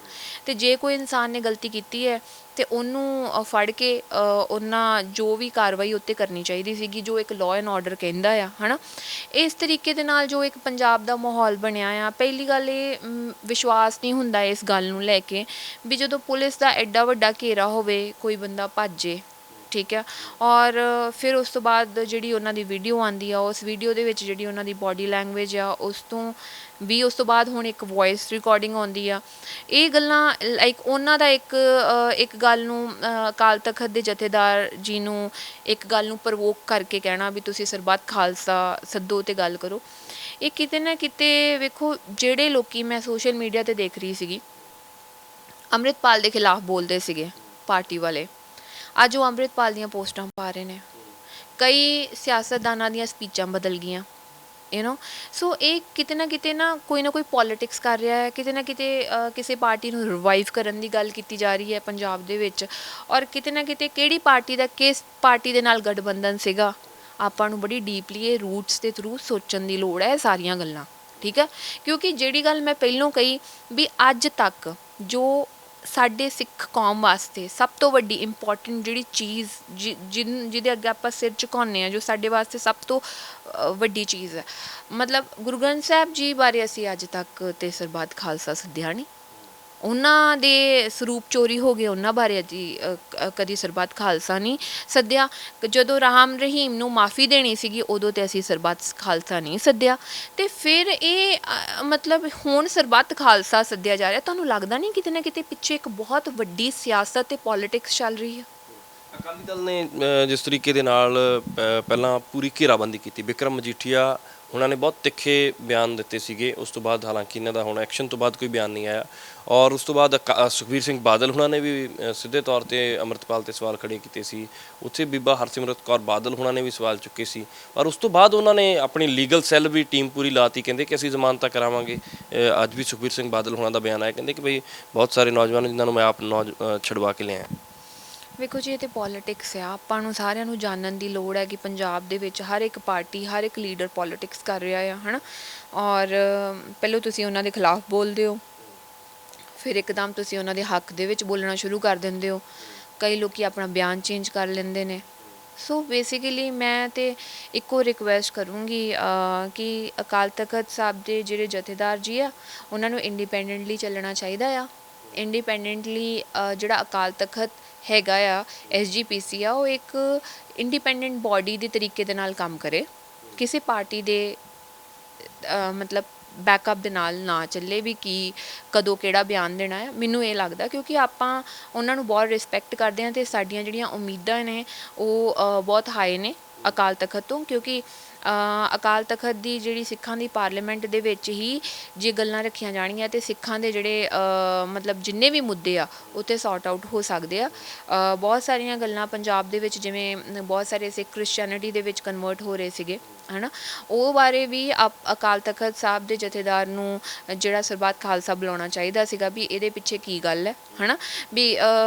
ਤੇ ਜੇ ਕੋਈ ਇਨਸਾਨ ਨੇ ਗਲਤੀ ਕੀਤੀ ਹੈ ਤੇ ਉਹਨੂੰ ਫੜ ਕੇ ਉਹਨਾਂ ਜੋ ਵੀ ਕਾਰਵਾਈ ਉੱਤੇ ਕਰਨੀ ਚਾਹੀਦੀ ਸੀਗੀ, ਜੋ ਇੱਕ ਲਾਅ ਐਂਡ ਆਰਡਰ ਕਹਿੰਦਾ ਆ, ਹੈ ਨਾ। ਇਸ ਤਰੀਕੇ ਦੇ ਨਾਲ ਜੋ ਇੱਕ ਪੰਜਾਬ ਦਾ ਮਾਹੌਲ ਬਣਿਆ ਆ, ਪਹਿਲੀ ਗੱਲ ਇਹ ਵਿਸ਼ਵਾਸ ਨਹੀਂ ਹੁੰਦਾ ਇਸ ਗੱਲ ਨੂੰ ਲੈ ਕੇ ਵੀ ਜਦੋਂ ਪੁਲਿਸ ਦਾ ਐਡਾ ਵੱਡਾ ਘੇਰਾ ਹੋਵੇ ਕੋਈ ਬੰਦਾ ਭੱਜੇ, ਠੀਕ ਹੈ। ਔਰ ਫਿਰ ਉਸ ਤੋਂ ਬਾਅਦ ਜਿਹੜੀ ਉਹਨਾਂ ਦੀ ਵੀਡੀਓ ਆਉਂਦੀ ਆ, ਉਸ ਵੀਡੀਓ ਦੇ ਵਿੱਚ ਜਿਹੜੀ ਉਹਨਾਂ ਦੀ ਬਾਡੀ ਲੈਂਗੁਏਜ ਆ, ਉਸ ਤੋਂ ਬਾਅਦ ਹੁਣ ਇੱਕ ਵੌਇਸ ਰਿਕਾਰਡਿੰਗ ਆਉਂਦੀ ਆ। ਇਹ ਗੱਲਾਂ ਲਾਈਕ ਉਹਨਾਂ ਦਾ ਇੱਕ ਗੱਲ ਨੂੰ ਅਕਾਲ ਤਖਤ ਦੇ ਜਥੇਦਾਰ ਜੀ ਨੂੰ ਇੱਕ ਗੱਲ ਨੂੰ ਪ੍ਰਵੋਕ ਕਰਕੇ ਕਹਿਣਾ ਵੀ ਤੁਸੀਂ ਸਰਬੱਤ ਖਾਲਸਾ ਸੱਦੋ ਤੇ ਗੱਲ ਕਰੋ। ਇਹ ਕਿਤੇ ਨਾ ਕਿਤੇ ਵੇਖੋ ਜਿਹੜੇ ਲੋਕੀ ਮੈਂ ਸੋਸ਼ਲ ਮੀਡੀਆ ਤੇ ਦੇਖ ਰਹੀ ਸੀਗੀ ਅੰਮ੍ਰਿਤਪਾਲ ਦੇ ਖਿਲਾਫ ਬੋਲਦੇ ਸੀਗੇ ਪਾਰਟੀ ਵਾਲੇ, ਅੱਜ ਉਹ ਅੰਮ੍ਰਿਤਪਾਲ ਦੀਆਂ ਪੋਸਟਾਂ ਪਾ ਰਹੇ ਨੇ। ਕਈ ਸਿਆਸਤਦਾਨਾਂ ਦੀਆਂ ਸਪੀਚਾਂ ਬਦਲ ਗਈਆਂ, ਸੋ ਇਹ ਕਿਤੇ ਨਾ ਕੋਈ ਪੋਲੀਟਿਕਸ ਕਰ ਰਿਹਾ ਹੈ, ਕਿਤੇ ਨਾ ਕਿਤੇ ਕਿਸੇ ਪਾਰਟੀ ਨੂੰ ਰਿਵਾਈਵ ਕਰਨ ਦੀ ਗੱਲ ਕੀਤੀ ਜਾ ਰਹੀ ਹੈ ਪੰਜਾਬ ਦੇ ਵਿੱਚ। ਔਰ ਕਿਤੇ ਨਾ ਕਿਤੇ ਕਿਹੜੀ ਪਾਰਟੀ ਦਾ ਕਿਸ ਪਾਰਟੀ ਦੇ ਨਾਲ ਗਠਬੰਧਨ ਸੀਗਾ, ਆਪਾਂ ਨੂੰ ਬੜੀ ਡੀਪਲੀ ਇਹ ਰੂਟਸ ਦੇ ਥਰੂ ਸੋਚਣ ਦੀ ਲੋੜ ਹੈ ਇਹ ਸਾਰੀਆਂ ਗੱਲਾਂ, ਠੀਕ ਹੈ। ਕਿਉਂਕਿ ਜਿਹੜੀ ਗੱਲ ਮੈਂ ਪਹਿਲਾਂ ਕਹੀ ਵੀ ਅੱਜ ਤੱਕ ਜੋ ਸਾਡੇ ਸਿੱਖ ਕੌਮ ਵਾਸਤੇ ਸਭ ਤੋਂ ਵੱਡੀ ਇੰਪੋਰਟੈਂਟ ਜਿਹੜੀ ਚੀਜ਼ ਜਿਹਦੇ ਅੱਗੇ ਆਪਾਂ ਸਿਰ ਝੁਕਾਉਂਦੇ ਹਾਂ, ਜੋ ਸਾਡੇ ਵਾਸਤੇ ਸਭ ਤੋਂ ਵੱਡੀ ਚੀਜ਼ ਹੈ, ਮਤਲਬ ਗੁਰੂ ਗ੍ਰੰਥ ਸਾਹਿਬ ਜੀ ਬਾਰੇ ਅਸੀਂ ਅੱਜ ਤੱਕ ਤੇ ਸਰਬੱਤ ਖਾਲਸਾ ਸੱਦਿਆ ਨਹੀਂ। ਉਹਨਾਂ ਦੇ ਸਰੂਪ ਚੋਰੀ ਹੋ ਗਏ, ਉਹਨਾਂ ਬਾਰੇ ਅਸੀਂ ਕਦੀ ਸਰਬੱਤ ਖਾਲਸਾ ਨਹੀਂ ਸੱਦਿਆ। ਜਦੋਂ ਰਾਮ ਰਹੀਮ ਨੂੰ ਮਾਫੀ ਦੇਣੀ ਸੀਗੀ ਉਦੋਂ ਤੇ ਅਸੀਂ ਸਰਬੱਤ ਖਾਲਸਾ ਨਹੀਂ ਸੱਦਿਆ। ਤੇ ਫਿਰ ਇਹ ਮਤਲਬ ਹੁਣ ਸਰਬੱਤ ਖਾਲਸਾ ਸੱਦਿਆ ਜਾ ਰਿਹਾ। ਤੁਹਾਨੂੰ ਲੱਗਦਾ ਨਹੀਂ ਕਿਤੇ ਨਾ ਕਿਤੇ ਪਿੱਛੇ ਇੱਕ ਬਹੁਤ ਵੱਡੀ ਸਿਆਸਤ ਤੇ ਪੋਲੀਟਿਕਸ ਚੱਲ ਰਹੀ ਹੈ? ਅਕਾਲੀ ਦਲ ਨੇ ਜਿਸ ਤਰੀਕੇ ਦੇ ਨਾਲ ਪਹਿਲਾਂ ਪੂਰੀ ਘੇਰਾਬੰਦੀ ਕੀਤੀ, ਬਿਕਰਮ ਮਜੀਠੀਆ ਉਹਨਾਂ ਨੇ ਬਹੁਤ ਤਿੱਖੇ ਬਿਆਨ ਦਿੱਤੇ ਸੀਗੇ। ਉਸ ਤੋਂ ਬਾਅਦ ਹਾਲਾਂਕਿ ਇਹਨਾਂ ਦਾ ਹੁਣ ਐਕਸ਼ਨ ਤੋਂ ਬਾਅਦ ਕੋਈ ਬਿਆਨ ਨਹੀਂ ਆਇਆ। ਔਰ ਉਸ ਤੋਂ ਬਾਅਦ ਸੁਖਬੀਰ ਸਿੰਘ ਬਾਦਲ ਹੁਣਾਂ ਨੇ ਵੀ ਸਿੱਧੇ ਤੌਰ 'ਤੇ ਅੰਮ੍ਰਿਤਪਾਲ 'ਤੇ ਸਵਾਲ ਖੜੇ ਕੀਤੇ ਸੀ। ਉੱਥੇ ਬੀਬਾ ਹਰਸਿਮਰਤ ਕੌਰ ਬਾਦਲ ਹੁਣਾਂ ਨੇ ਵੀ ਸਵਾਲ ਚੁੱਕੇ ਸੀ। ਪਰ ਉਸ ਤੋਂ ਬਾਅਦ ਉਹਨਾਂ ਨੇ ਆਪਣੀ ਲੀਗਲ ਸੈੱਲ ਵੀ ਟੀਮ ਪੂਰੀ ਲਾਤੀ, ਕਹਿੰਦੇ ਕਿ ਅਸੀਂ ਜ਼ਮਾਨਤਾਂ ਕਰਾਵਾਂਗੇ। ਅੱਜ ਵੀ ਸੁਖਬੀਰ ਸਿੰਘ ਬਾਦਲ ਹੁਣਾਂ ਦਾ ਬਿਆਨ ਆਇਆ, ਕਹਿੰਦੇ ਕਿ ਬਈ ਬਹੁਤ ਸਾਰੇ ਨੌਜਵਾਨ ਜਿਨ੍ਹਾਂ ਨੂੰ ਮੈਂ ਆਪ ਛਡਵਾ ਕੇ ਲਿਆਇਆ। ਵੇਖੋ ਜੀ ਇਹ ਤਾਂ ਪੋਲੀਟਿਕਸ ਆ, ਆਪਾਂ ਨੂੰ ਸਾਰਿਆਂ ਨੂੰ ਜਾਣਨ ਦੀ ਲੋੜ ਹੈ ਕਿ ਪੰਜਾਬ ਦੇ ਵਿੱਚ ਹਰ ਇੱਕ ਪਾਰਟੀ, ਹਰ ਇੱਕ ਲੀਡਰ ਪੋਲੀਟਿਕਸ ਕਰ ਰਿਹਾ ਆ, ਹੈ ਨਾ। ਔਰ ਪਹਿਲਾਂ ਤੁਸੀਂ ਉਹਨਾਂ ਦੇ ਖਿਲਾਫ ਬੋਲਦੇ ਹੋ, ਫਿਰ ਇੱਕਦਮ ਤੁਸੀਂ ਉਹਨਾਂ ਦੇ ਹੱਕ ਦੇ ਵਿੱਚ ਬੋਲਣਾ ਸ਼ੁਰੂ ਕਰ ਦਿੰਦੇ ਹੋ। ਕਈ ਲੋਕ ਆਪਣਾ ਬਿਆਨ ਚੇਂਜ ਕਰ ਲੈਂਦੇ ਨੇ। ਸੋ ਬੇਸਿਕਲੀ ਮੈਂ ਤਾਂ ਇੱਕੋ ਰਿਕੁਐਸਟ ਕਰੂੰਗੀ ਕਿ ਅਕਾਲ ਤਖਤ ਸਾਹਿਬ ਦੇ ਜਿਹੜੇ ਜਥੇਦਾਰ ਜੀ ਆ ਉਹਨਾਂ ਨੂੰ ਇੰਡੀਪੈਂਡੈਂਟਲੀ ਚੱਲਣਾ ਚਾਹੀਦਾ ਆ। ਇੰਡੀਪੈਂਡੈਂਟਲੀ ਜਿਹੜਾ ਅਕਾਲ ਤਖਤ ਹੈਗਾ ਆ SGPC ਆ, ਉਹ ਇੱਕ ਇੰਡੀਪੈਂਡੈਂਟ ਬਾਡੀ ਦੇ ਤਰੀਕੇ ਦੇ ਨਾਲ ਕੰਮ ਕਰੇ, ਕਿਸੇ ਪਾਰਟੀ ਦੇ ਮਤਲਬ ਬੈਕਅਪ ਦੇ ਨਾਲ ਨਾ ਚੱਲੇ ਵੀ ਕੀ ਕਦੋਂ ਕਿਹੜਾ ਬਿਆਨ ਦੇਣਾ ਹੈ। ਮੈਨੂੰ ਇਹ ਲੱਗਦਾ ਕਿਉਂਕਿ ਆਪਾਂ ਉਹਨਾਂ ਨੂੰ ਬਹੁਤ ਰਿਸਪੈਕਟ ਕਰਦੇ ਹਾਂ ਅਤੇ ਸਾਡੀਆਂ ਜਿਹੜੀਆਂ ਉਮੀਦਾਂ ਨੇ ਉਹ ਬਹੁਤ ਹਾਈ ਨੇ ਅਕਾਲ ਤਖਤ ਤੋਂ, ਕਿਉਂਕਿ ਅਕਾਲ ਤਖਤ ਦੀ ਜਿਹੜੀ ਸਿੱਖਾਂ ਦੀ ਪਾਰਲੀਮੈਂਟ ਦੇ ਵਿੱਚ ਹੀ ਜੇ ਗੱਲਾਂ ਰੱਖੀਆਂ ਜਾਣਗੀਆਂ ਅਤੇ ਸਿੱਖਾਂ ਦੇ ਜਿਹੜੇ ਮਤਲਬ ਜਿੰਨੇ ਵੀ ਮੁੱਦੇ ਆ ਉੱਥੇ ਸੌਰਟ ਆਊਟ ਹੋ ਸਕਦੇ ਆ। ਬਹੁਤ ਸਾਰੀਆਂ ਗੱਲਾਂ ਪੰਜਾਬ ਦੇ ਵਿੱਚ, ਜਿਵੇਂ ਬਹੁਤ ਸਾਰੇ ਸਿੱਖ ਕ੍ਰਿਸਚੈਨਿਟੀ ਦੇ ਵਿੱਚ ਕਨਵਰਟ ਹੋ ਰਹੇ ਸੀਗੇ, ਹੈ ਨਾ, ਉਹ ਬਾਰੇ ਵੀ ਅਕਾਲ ਤਖਤ ਸਾਹਿਬ ਦੇ ਜਥੇਦਾਰ ਨੂੰ ਜਿਹੜਾ ਸਰਬੱਤ ਖਾਲਸਾ ਬੁਲਾਉਣਾ ਚਾਹੀਦਾ ਸੀਗਾ ਵੀ ਇਹਦੇ ਪਿੱਛੇ ਕੀ ਗੱਲ ਹੈ ਨਾ, ਵੀ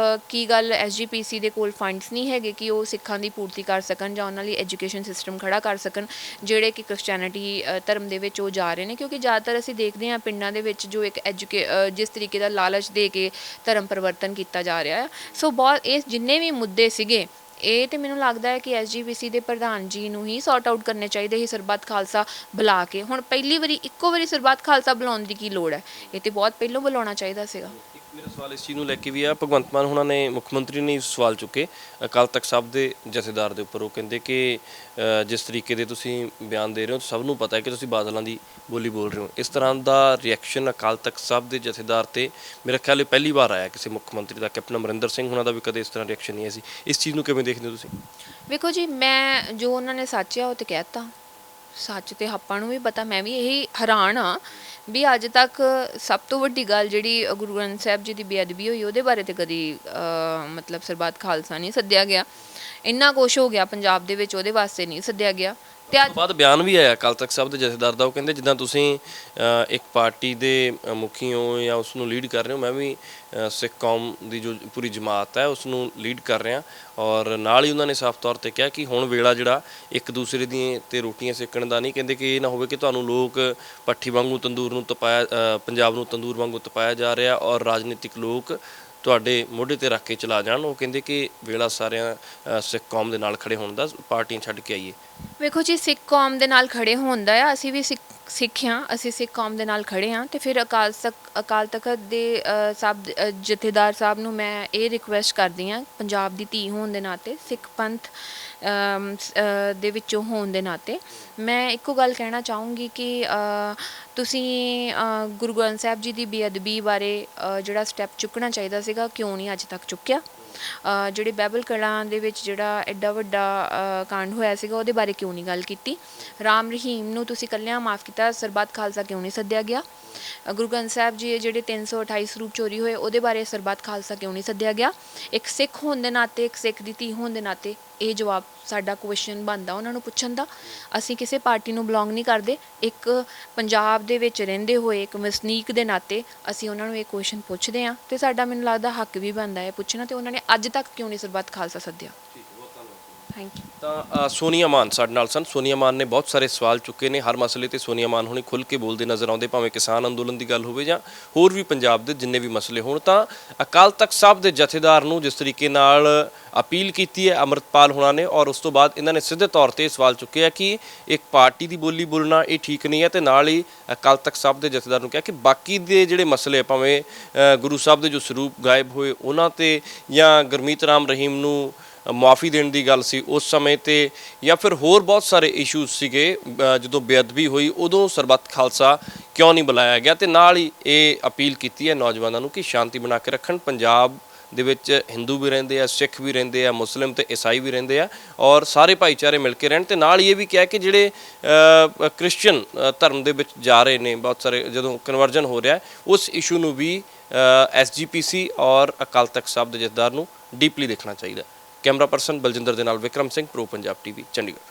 ਕੀ ਗੱਲ SGPC ਦੇ ਕੋਲ ਫੰਡਸ ਨਹੀਂ ਹੈਗੇ ਕਿ ਉਹ ਸਿੱਖਾਂ ਦੀ ਪੂਰਤੀ ਕਰ ਸਕਣ ਜਾਂ ਉਹਨਾਂ ਲਈ ਐਜੂਕੇਸ਼ਨ ਸਿਸਟਮ ਖੜਾ ਕਰ ਸਕਣ ਜਿਹੜੇ ਕਿ ਕ੍ਰਿਸਚੈਨਿਟੀ ਧਰਮ ਦੇ ਵਿੱਚ ਉਹ ਜਾ ਰਹੇ ਨੇ। ਕਿਉਂਕਿ ਜ਼ਿਆਦਾਤਰ ਅਸੀਂ ਦੇਖਦੇ ਹਾਂ ਪਿੰਡਾਂ ਦੇ ਵਿੱਚ ਜੋ ਇੱਕ ਜਿਸ ਤਰੀਕੇ ਦਾ ਲਾਲਚ ਦੇ ਕੇ ਧਰਮ ਪਰਿਵਰਤਨ ਕੀਤਾ ਜਾ ਰਿਹਾ ਹੈ। ਸੋ ਬਹੁਤ ਇਹ ਜਿੰਨੇ ਵੀ ਮੁੱਦੇ ਸੀਗੇ ਇਹ ਤਾਂ ਮੈਨੂੰ ਲੱਗਦਾ ਹੈ ਕਿ SGPC ਦੇ ਪ੍ਰਧਾਨ ਜੀ ਨੂੰ ਹੀ ਸੌਰਟ ਆਊਟ ਕਰਨੇ ਚਾਹੀਦੇ ਸੀ ਸਰਬੱਤ ਖਾਲਸਾ ਬੁਲਾ ਕੇ। ਹੁਣ ਪਹਿਲੀ ਵਾਰੀ ਇੱਕੋ ਵਾਰੀ ਸਰਬੱਤ ਖਾਲਸਾ ਬੁਲਾਉਣ ਦੀ ਕੀ ਲੋੜ ਹੈ, ਇਹ ਤਾਂ ਬਹੁਤ ਪਹਿਲਾਂ ਬੁਲਾਉਣਾ ਚਾਹੀਦਾ ਸੀਗਾ। ਮੇਰਾ ਸਵਾਲ ਇਸ ਚੀਜ਼ ਨੂੰ ਲੈ ਕੇ ਵੀ ਆ, ਭਗਵੰਤ ਮਾਨ ਹੁਣਾਂ ਨੇ, ਮੁੱਖ ਮੰਤਰੀ ਨੇ ਸਵਾਲ ਚੁੱਕੇ ਅਕਾਲ ਤਖਤ ਸਾਹਿਬ ਦੇ ਜਥੇਦਾਰ ਦੇ ਉੱਪਰ। ਉਹ ਕਹਿੰਦੇ ਕਿ ਜਿਸ ਤਰੀਕੇ ਦੇ ਤੁਸੀਂ ਬਿਆਨ ਦੇ ਰਹੇ ਹੋ ਸਭ ਨੂੰ ਪਤਾ ਹੈ ਕਿ ਤੁਸੀਂ ਬਾਦਲਾਂ ਦੀ ਬੋਲੀ ਬੋਲ ਰਹੇ ਹੋ। ਇਸ ਤਰ੍ਹਾਂ ਦਾ ਰਿਐਕਸ਼ਨ ਅਕਾਲ ਤਖਤ ਸਾਹਿਬ ਦੇ ਜਥੇਦਾਰ ਤੇ ਮੇਰਾ ਖਿਆਲ ਇਹ ਪਹਿਲੀ ਵਾਰ ਆਇਆ ਕਿਸੇ ਮੁੱਖ ਮੰਤਰੀ ਦਾ। ਕੈਪਟਨ ਅਮਰਿੰਦਰ ਸਿੰਘ ਹੁਣਾਂ ਦਾ ਵੀ ਕਦੇ ਇਸ ਤਰ੍ਹਾਂ ਰਿਐਕਸ਼ਨ ਨਹੀਂ ਆਇਆ ਸੀ। ਇਸ ਚੀਜ਼ ਨੂੰ ਕਿਵੇਂ ਦੇਖਦੇ ਹੋ ਤੁਸੀਂ? ਵੇਖੋ ਜੀ, ਮੈਂ ਜੋ ਉਹਨਾਂ ਨੇ ਸੱਚ ਆ ਉਹ ਤਾਂ ਕਹਿ ਦਿੱਤਾ, ਸੱਚ ਤੇ ਆਪਾਂ ਨੂੰ ਵੀ ਪਤਾ। ਮੈਂ ਵੀ ਇਹੀ ਹੈਰਾਨ ਹਾਂ ਵੀ ਅੱਜ ਤੱਕ ਸਭ ਤੋਂ ਵੱਡੀ ਗੱਲ ਜਿਹੜੀ ਗੁਰੂ ਗ੍ਰੰਥ ਸਾਹਿਬ ਜੀ ਦੀ ਬੇਅਦਬੀ ਹੋਈ ਉਹਦੇ ਬਾਰੇ ਤੇ ਕਦੀ ਮਤਲਬ ਸਰਬੱਤ ਖਾਲਸਾ ਨਹੀਂ ਸੱਦਿਆ ਗਿਆ। ਇੰਨਾ ਕੁਛ ਹੋ ਗਿਆ ਪੰਜਾਬ ਦੇ ਵਿੱਚ, ਉਹਦੇ ਵਾਸਤੇ ਨਹੀਂ ਸੱਦਿਆ ਗਿਆ। ਤੇ ਉਸ ਤੋਂ ਬਾਅਦ ਬਿਆਨ ਵੀ ਆਇਆ ਅਕਾਲ ਤਖਤ ਸਾਹਿਬ ਦੇ ਜਥੇਦਾਰ ਦਾ। ਉਹ ਕਹਿੰਦੇ ਜਿੱਦਾਂ ਤੁਸੀਂ ਇੱਕ ਪਾਰਟੀ ਦੇ ਮੁਖੀ ਹੋ ਜਾਂ ਉਸ ਨੂੰ ਲੀਡ ਕਰ ਰਹੇ ਹੋ, ਮੈਂ ਵੀ ਸਿੱਖ ਕੌਮ ਦੀ ਜੋ ਪੂਰੀ ਜਮਾਤ ਹੈ ਉਸ ਨੂੰ ਲੀਡ ਕਰ ਰਿਹਾ। ਔਰ ਨਾਲ ਹੀ ਉਹਨਾਂ ਨੇ ਸਾਫ਼ ਤੌਰ 'ਤੇ ਕਿਹਾ ਕਿ ਹੁਣ ਵੇਲਾ ਜਿਹੜਾ ਇੱਕ ਦੂਸਰੇ ਦੀਆਂ ਤੇ ਰੋਟੀਆਂ ਸੇਕਣ ਦਾ ਨਹੀਂ। ਕਹਿੰਦੇ ਕਿ ਇਹ ਨਾ ਹੋਵੇ ਕਿ ਤੁਹਾਨੂੰ ਲੋਕ ਭੱਠੀ ਵਾਂਗੂ ਤੰਦੂਰ ਨੂੰ ਤਪਾਇਆ, ਪੰਜਾਬ ਨੂੰ ਤੰਦੂਰ ਵਾਂਗੂ ਤਪਾਇਆ ਜਾ ਰਿਹਾ ਔਰ ਰਾਜਨੀਤਿਕ ਲੋਕ ਤੁਹਾਡੇ ਮੋਢੇ 'ਤੇ ਰੱਖ ਕੇ ਚਲਾ ਜਾਣ। ਉਹ ਕਹਿੰਦੇ ਕਿ ਵੇਲਾ ਸਾਰਿਆਂ ਸਿੱਖ ਕੌਮ ਦੇ ਨਾਲ ਖੜੇ ਹੋਣ ਦਾ, ਪਾਰਟੀਆਂ ਛੱਡ ਕੇ ਆਈਏ। ਵੇਖੋ ਜੀ, ਸਿੱਖ ਕੌਮ ਦੇ ਨਾਲ ਖੜੇ ਹੋਣ ਦਾ ਆ, ਅਸੀਂ ਵੀ ਸਿੱਖ ਹਾਂ, ਅਸੀਂ ਸਿੱਖ ਕੌਮ ਦੇ ਨਾਲ ਖੜੇ ਹਾਂ। ਅਤੇ ਫਿਰ ਅਕਾਲ ਤਖਤ ਦੇ ਜਥੇਦਾਰ ਸਾਹਿਬ ਨੂੰ ਮੈਂ ਇਹ ਰਿਕੁਐਸਟ ਕਰਦੀ ਹਾਂ, ਪੰਜਾਬ ਦੀ ਧੀ ਹੋਣ ਦੇ ਨਾਤੇ, ਸਿੱਖ ਪੰਥ ਦੇ ਵਿੱਚੋਂ ਹੋਣ ਦੇ ਨਾਤੇ, ਮੈਂ ਇੱਕੋ ਗੱਲ ਕਹਿਣਾ ਚਾਹੂੰਗੀ ਕਿ ਤੁਸੀਂ ਗੁਰੂ ਗ੍ਰੰਥ ਸਾਹਿਬ ਜੀ ਦੀ ਬੇਅਦਬੀ ਬਾਰੇ ਜਿਹੜਾ ਸਟੈਪ ਚੁੱਕਣਾ ਚਾਹੀਦਾ ਸੀਗਾ, ਕਿਉਂ ਨਹੀਂ ਅੱਜ ਤੱਕ ਚੁੱਕਿਆ? ਜਿਹੜੇ ਬਾਈਬਲ ਕਲਾਂ ਦੇ ਵਿੱਚ ਜਿਹੜਾ ਐਡਾ ਵੱਡਾ ਕਾਂਡ ਹੋਇਆ ਸੀਗਾ ਉਹਦੇ ਬਾਰੇ ਕਿਉਂ ਨਹੀਂ ਗੱਲ ਕੀਤੀ? ਰਾਮ ਰਹੀਮ ਨੂੰ ਤੁਸੀਂ ਇਕੱਲਿਆਂ ਮਾਫ਼ ਕੀਤਾ, ਸਰਬੱਤ ਖਾਲਸਾ ਕਿਉਂ ਨਹੀਂ ਸੱਦਿਆ ਗਿਆ? ਗੁਰੂ ਗ੍ਰੰਥ ਸਾਹਿਬ ਜੀ ਜਿਹੜੇ 328 ਸਰੂਪ ਚੋਰੀ ਹੋਏ ਉਹਦੇ ਬਾਰੇ ਸਰਬੱਤ ਖਾਲਸਾ ਕਿਉਂ ਨਹੀਂ ਸੱਦਿਆ ਗਿਆ? ਇੱਕ ਸਿੱਖ ਹੋਣ ਦੇ ਨਾਤੇ, ਇੱਕ ਸਿੱਖ ਦੀ ਧੀ ਹੋਣ ਦੇ ਨਾਤੇ ਇਹ ਜਵਾਬ ਸਾਡਾ ਕੁਐਸਚਨ ਬਣਦਾ ਉਹਨਾਂ ਨੂੰ ਪੁੱਛਣ ਦਾ। ਅਸੀਂ ਕਿਸੇ ਪਾਰਟੀ ਨੂੰ ਬਿਲੋਂਗ ਨਹੀਂ ਕਰਦੇ, ਇੱਕ ਪੰਜਾਬ ਦੇ ਵਿੱਚ ਰਹਿੰਦੇ ਹੋਏ ਇੱਕ ਵਸਨੀਕ ਦੇ ਨਾਤੇ ਅਸੀਂ ਉਹਨਾਂ ਨੂੰ ਇਹ ਕੁਐਸਚਨ ਪੁੱਛਦੇ ਹਾਂ ਅਤੇ ਸਾਡਾ ਮੈਨੂੰ ਲੱਗਦਾ ਹੱਕ ਵੀ ਬਣਦਾ ਹੈ ਪੁੱਛਣਾ। ਅਤੇ ਉਹਨਾਂ ਨੇ ਅੱਜ ਤੱਕ ਕਿਉਂ ਨਹੀਂ ਸਰਬੱਤ ਖਾਲਸਾ ਸੱਦਿਆ? Thank you. ਤਾਂ ਸੋਨੀਆ ਮਾਨ ਸਾਡੇ ਨਾਲ ਸਨ। ਸੋਨੀਆ ਮਾਨ ਨੇ ਬਹੁਤ ਸਾਰੇ ਸਵਾਲ ਚੁੱਕੇ ਨੇ ਹਰ ਮਸਲੇ ਤੇ। ਸੋਨੀਆ ਮਾਨ ਹੁਣੀ ਖੁੱਲ੍ਹ ਕੇ ਬੋਲਦੇ ਨਜ਼ਰ ਆਉਂਦੇ, ਭਾਵੇਂ ਕਿਸਾਨ ਅੰਦੋਲਨ ਦੀ ਗੱਲ ਹੋਵੇ ਜਾਂ ਹੋਰ ਵੀ ਪੰਜਾਬ ਦੇ ਜਿੰਨੇ ਵੀ ਮਸਲੇ ਹੋਣ। ਤਾਂ ਅਕਾਲ ਤਖਤ ਸਾਹਿਬ ਦੇ ਜਥੇਦਾਰ ਨੂੰ ਜਿਸ ਤਰੀਕੇ ਨਾਲ ਅਪੀਲ ਕੀਤੀ ਹੈ ਅੰਮ੍ਰਿਤਪਾਲ ਹੁਣਾਂ ਨੇ, ਔਰ ਉਸ ਤੋਂ ਬਾਅਦ ਇਹਨਾਂ ਨੇ ਸਿੱਧੇ ਤੌਰ 'ਤੇ ਸਵਾਲ ਚੁੱਕਿਆ ਕਿ ਇੱਕ ਪਾਰਟੀ ਦੀ ਬੋਲੀ ਬੋਲਣਾ ਇਹ ਠੀਕ ਨਹੀਂ ਹੈ। ਅਤੇ ਨਾਲ ਹੀ ਅਕਾਲ ਤਖਤ ਸਾਹਿਬ ਦੇ ਜਥੇਦਾਰ ਨੂੰ ਕਿਹਾ ਕਿ ਬਾਕੀ ਦੇ ਜਿਹੜੇ ਮਸਲੇ, ਭਾਵੇਂ ਗੁਰੂ ਸਾਹਿਬ ਦੇ ਜੋ ਸਰੂਪ ਗਾਇਬ ਹੋਏ ਉਹਨਾਂ 'ਤੇ ਜਾਂ ਗੁਰਮੀਤ ਰਾਮ ਰਹੀਮ ਨੂੰ ਮੁਆਫੀ ਦੇਣ ਦੀ ਗੱਲ ਸੀ ਉਸ ਸਮੇਂ 'ਤੇ, ਜਾਂ ਫਿਰ ਹੋਰ ਬਹੁਤ ਸਾਰੇ ਇਸ਼ੂਜ਼ ਸੀਗੇ ਜਦੋਂ ਬੇਅਦਬੀ ਹੋਈ ਉਦੋਂ ਸਰਬੱਤ ਖਾਲਸਾ ਕਿਉਂ ਨਹੀਂ ਬੁਲਾਇਆ ਗਿਆ। ਅਤੇ ਨਾਲ ਹੀ ਇਹ ਅਪੀਲ ਕੀਤੀ ਹੈ ਨੌਜਵਾਨਾਂ ਨੂੰ ਕਿ ਸ਼ਾਂਤੀ ਬਣਾ ਕੇ ਰੱਖਣ। ਪੰਜਾਬ ਦੇ ਵਿੱਚ ਹਿੰਦੂ ਵੀ ਰਹਿੰਦੇ ਆ, ਸਿੱਖ ਵੀ ਰਹਿੰਦੇ ਆ, ਮੁਸਲਿਮ ਤੇ ਈਸਾਈ ਵੀ ਰਹਿੰਦੇ ਆ, ਔਰ ਸਾਰੇ ਭਾਈਚਾਰੇ ਮਿਲ ਕੇ ਰਹਿਣ। ਅਤੇ ਨਾਲ ਹੀ ਇਹ ਵੀ ਕਿਹਾ ਕਿ ਜਿਹੜੇ ਕ੍ਰਿਸਚਨ ਧਰਮ ਦੇ ਵਿੱਚ ਜਾ ਰਹੇ ਨੇ ਬਹੁਤ ਸਾਰੇ, ਜਦੋਂ ਕਨਵਰਜਨ ਹੋ ਰਿਹਾ ਉਸ ਇਸ਼ੂ ਨੂੰ ਵੀ SGPC ਔਰ ਅਕਾਲ ਤਖਤ ਸਾਹਿਬ ਦੇ ਜਥੇਦਾਰ ਨੂੰ ਡੀਪਲੀ ਦੇਖਣਾ ਚਾਹੀਦਾ। ਕੈਮਰਾ ਪਰਸਨ ਬਲਜਿੰਦਰ ਦੇ ਨਾਲ ਵਿਕਰਮ ਸਿੰਘ, ਪ੍ਰੋ ਪੰਜਾਬ TV, ਚੰਡੀਗੜ੍ਹ।